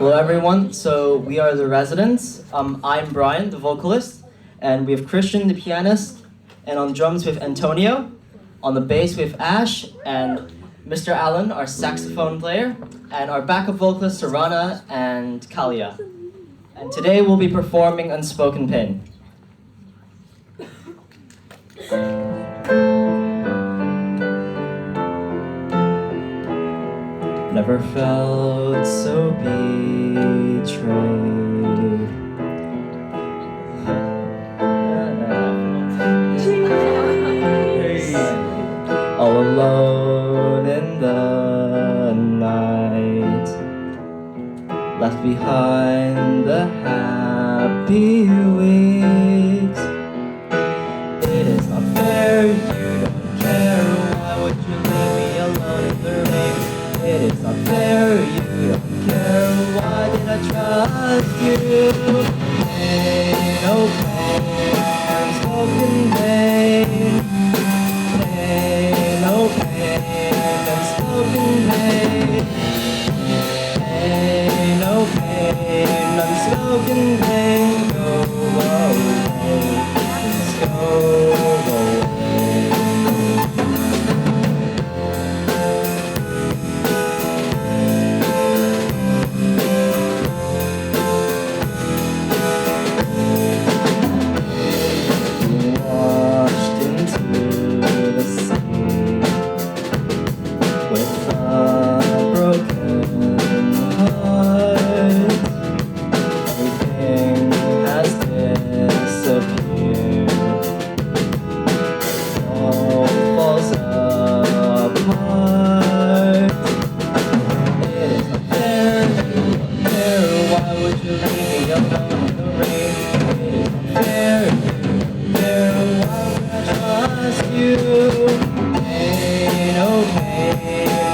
Hello everyone, so we are the residents. I'm Bryan, the vocalist, and we have Christian, the pianist, and on drums we have Antonio, on the bass we have Ash, and Mr. Allen, our saxophone player, and our backup vocalists Sorana and Callia. And today we'll be performing Unspoken Pain. Never felt so betrayed. All alone in the night, left behind the happy weeks. It is not fair, you don't care. Why would you leave me alone in the rain? It is not fair, you don't care. Why did I trust you? Pain, oh pain, unspoken pain. Pain, oh pain, unspoken pain. Pain, oh pain, unspoken pain. Go away, please go away.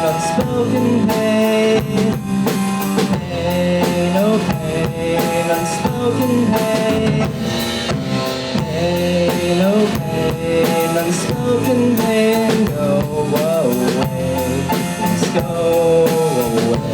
Unspoken pain, pain, oh pain, unspoken pain, pain, oh pain, unspoken pain. Go away, please go away.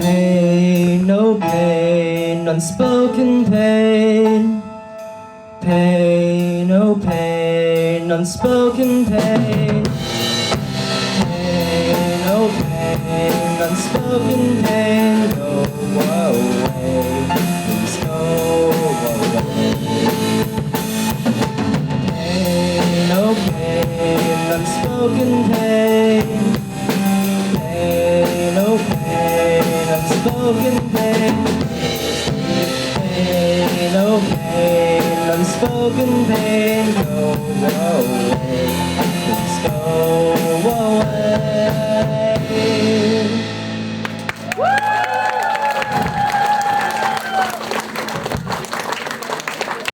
Pain, oh pain, unspoken pain. Pain, oh pain, unspoken pain. Pain, oh pain, unspoken pain. Go away, please go away. Pain, oh pain, unspoken pain. Pain, oh pain, unspoken pain. Pain, oh pain, unspoken pain. Go away.